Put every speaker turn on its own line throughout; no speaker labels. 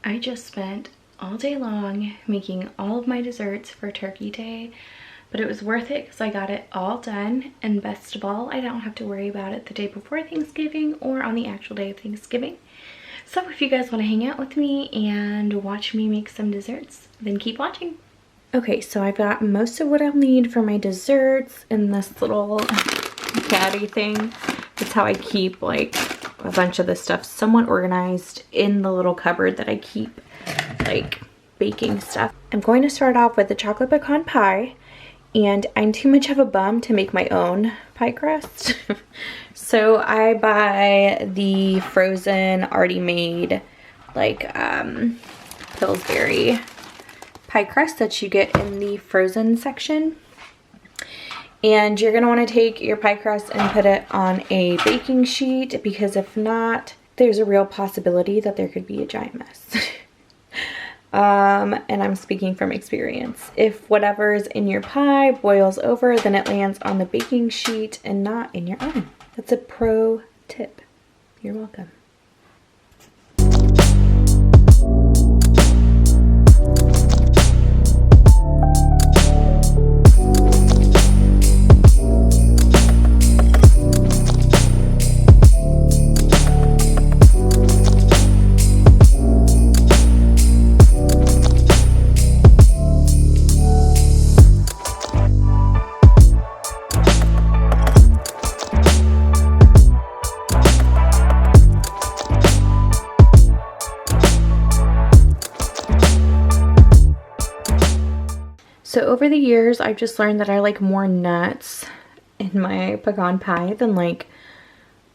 I just spent all day long making all of my desserts for Turkey Day, but it was worth it because I got it all done, and best of all, I don't have to worry about it the day before Thanksgiving or on the actual day of Thanksgiving. So if you guys want to hang out with me and watch me make some desserts, then keep watching. Okay, so I've got most of what I'll need for my desserts in this little caddy thing. That's how I keep like a bunch of this stuff somewhat organized in the little cupboard that I keep like baking stuff. I'm going to start off with the chocolate pecan pie, and I'm too much of a bum to make my own pie crust. So I buy the frozen, already made, like Pillsbury pie crust that you get in the frozen section. And you're gonna wanna take your pie crust and put it on a baking sheet, because if not, there's a real possibility that there could be a giant mess. And I'm speaking from experience. If whatever's in your pie boils over, then it lands on the baking sheet and not in your oven. That's a pro tip. You're welcome. So over the years, I've just learned that I like more nuts in my pecan pie than like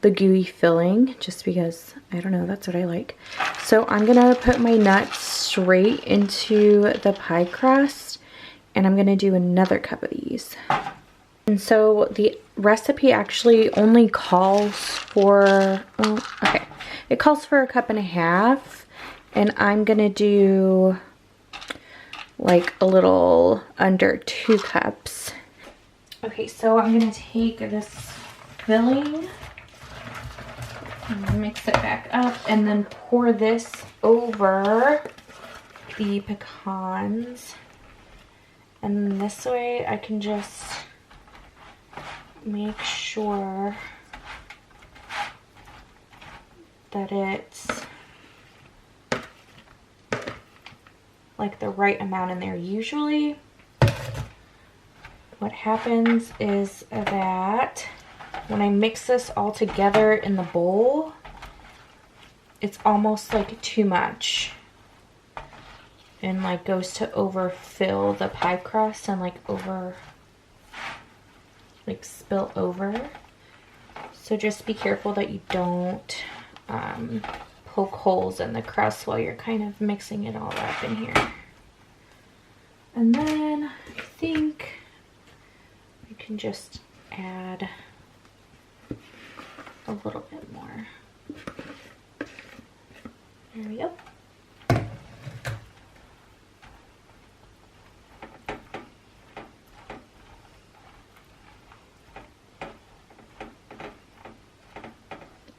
the gooey filling, just because, I don't know, that's what I like. So I'm gonna put my nuts straight into the pie crust, and I'm gonna do another cup of these. And so the recipe actually only calls for, oh, okay, it calls for 1.5 cups, and I'm gonna do like a little under 2 cups. Okay, so I'm gonna take this filling and mix it back up, and then pour this over the pecans. And this way I can just make sure that it's like the right amount in there. Usually what happens is that when I mix this all together in the bowl, it's almost like too much and like goes to overfill the pie crust and like spill over. So just be careful that you don't poke holes in the crust while you're kind of mixing it all up in here. And then I think I can just add a little bit more. There we go.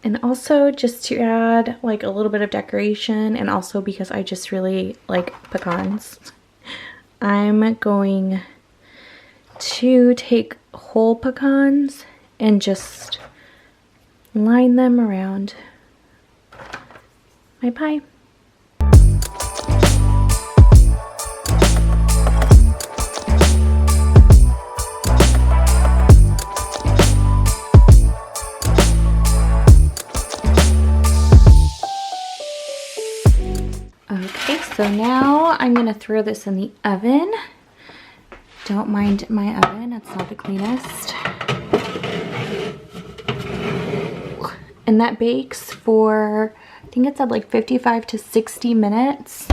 And also just to add like a little bit of decoration, and also because I just really like pecans, I'm going to take whole pecans and just line them around my pie. Okay, so now I'm gonna throw this in the oven. Don't mind my oven, it's not the cleanest. And that bakes for, I think it said like 55 to 60 minutes.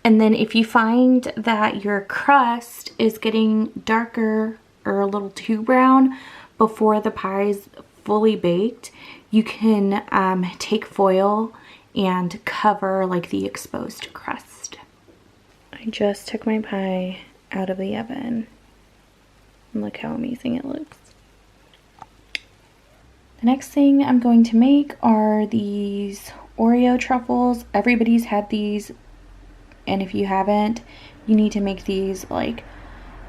And then if you find that your crust is getting darker or a little too brown before the pie is fully baked, you can take foil and cover like the exposed crust. I just took my pie out of the oven. And look how amazing it looks. The next thing I'm going to make are these Oreo truffles. Everybody's had these, and if you haven't, you need to make these like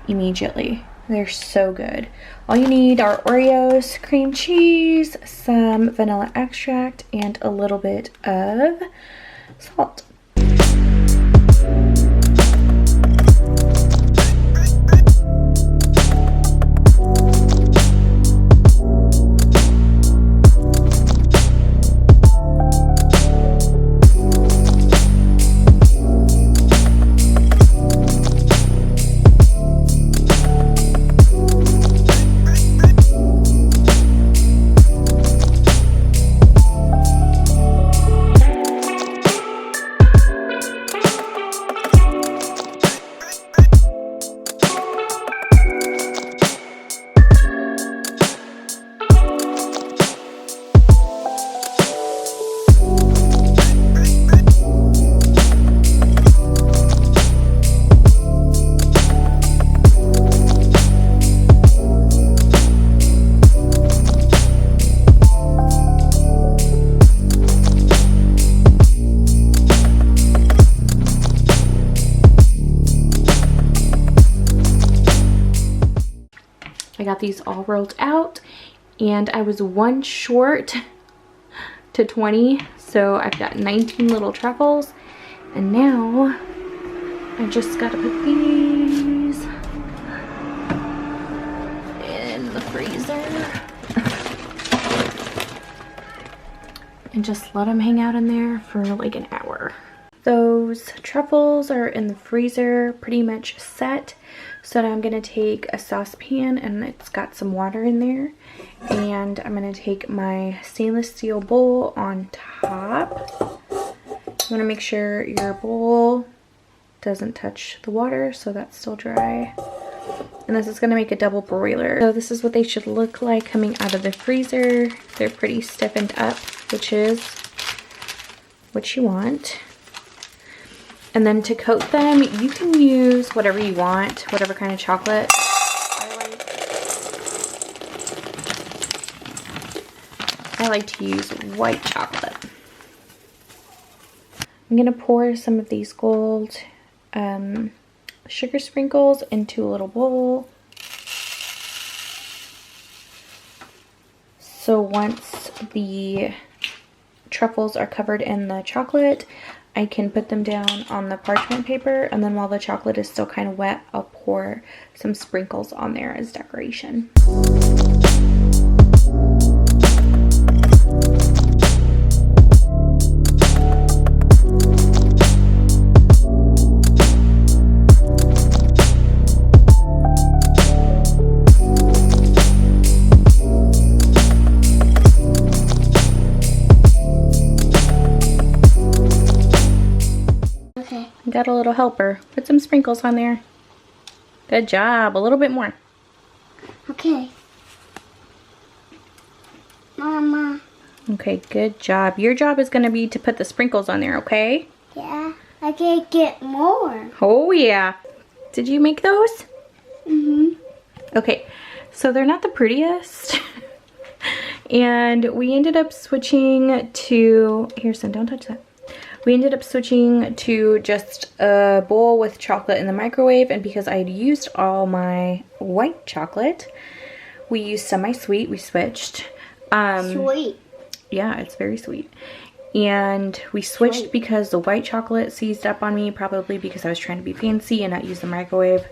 immediately. They're so good. All you need are Oreos, cream cheese, some vanilla extract, and a little bit of salt. I got these all rolled out, and I was one short to 20, so I've got 19 little truffles, and now I just gotta put these in the freezer and just let them hang out in there for like an hour. Those truffles are in the freezer pretty much set. So now I'm going to take a saucepan, and it's got some water in there, and I'm going to take my stainless steel bowl on top. You want to make sure your bowl doesn't touch the water, so that's still dry. And this is going to make a double broiler. So this is what they should look like coming out of the freezer. They're pretty stiffened up, which is what you want. And then to coat them, you can use whatever you want, whatever kind of chocolate. I like to use white chocolate. I'm gonna pour some of these gold sugar sprinkles into a little bowl. So once the truffles are covered in the chocolate, I can put them down on the parchment paper, and then while the chocolate is still kind of wet, I'll pour some sprinkles on there as decoration. Got a little helper. Put some sprinkles on there. Good job. A little bit more.
Okay. Mama.
Okay, good job. Your job is going to be to put the sprinkles on there, okay?
Yeah, I can get more.
Oh, yeah. Did you make those?
Mm-hmm.
Okay, so they're not the prettiest. And we ended up switching to... Here, son, don't touch that. We ended up switching to just a bowl with chocolate in the microwave, and because I had used all my white chocolate, we used semi-sweet. We switched.
Sweet.
Yeah, it's very sweet. And we switched because the white chocolate seized up on me, probably because I was trying to be fancy and not use the microwave.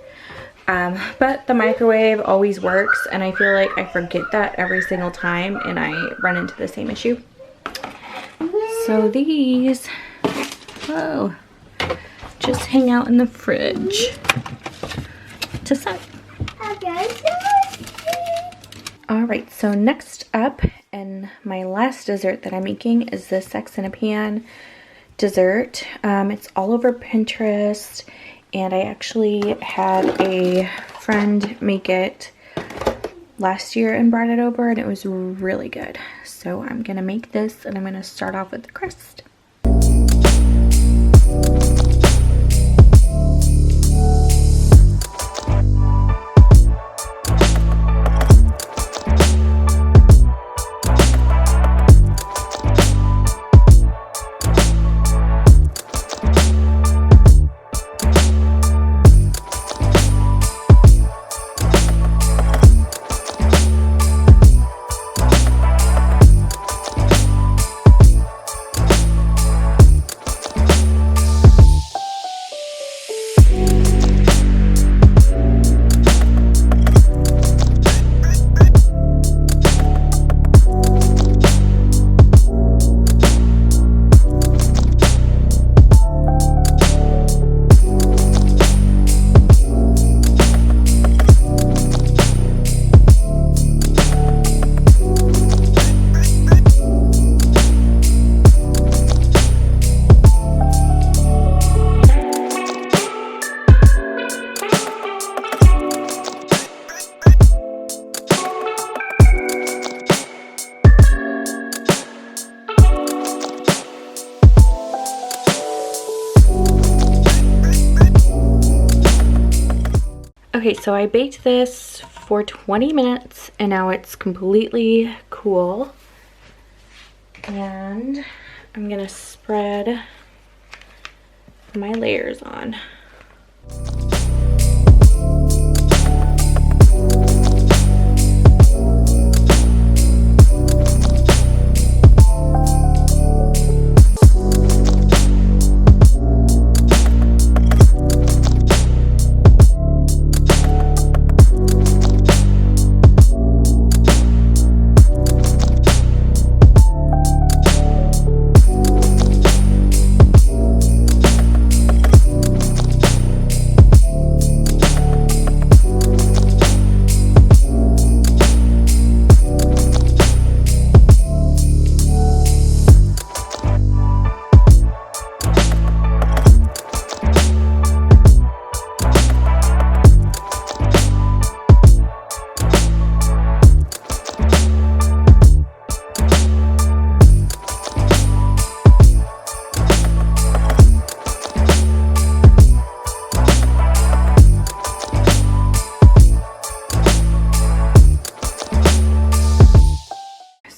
But the microwave always works, and I feel like I forget that every single time, and I run into the same issue. So these... Whoa, just hang out in the fridge to set. Alright, so next up, and my last dessert that I'm making is this Sex in a Pan dessert. It's all over Pinterest, and I actually had a friend make it last year and brought it over, and it was really good. So I'm gonna make this, and I'm gonna start off with the crust. Okay, so I baked this for 20 minutes and now it's completely cool. And I'm gonna spread my layers on.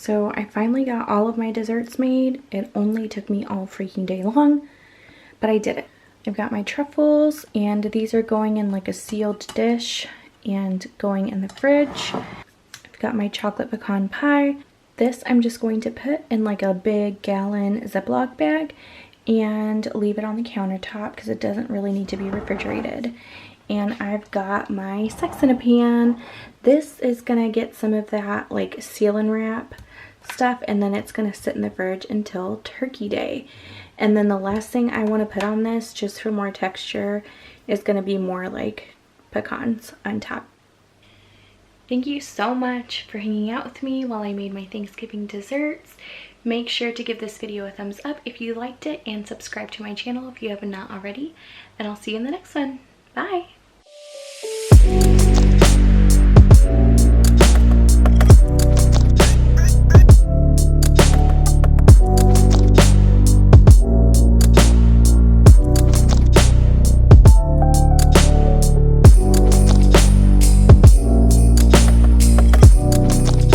So I finally got all of my desserts made. It only took me all freaking day long, but I did it. I've got my truffles and these are going in like a sealed dish and going in the fridge. I've got my chocolate pecan pie. This I'm just going to put in like a big gallon Ziploc bag and leave it on the countertop because it doesn't really need to be refrigerated. And I've got my sex in a pan. This is gonna get some of that like seal and wrap stuff, and then it's gonna sit in the fridge until Turkey Day. And then the last thing I want to put on this, just for more texture, is gonna be more like pecans on top. Thank you so much for hanging out with me while I made my Thanksgiving desserts. Make sure to give this video a thumbs up if you liked it and subscribe to my channel if you have not already. And I'll see you in the next one. Bye!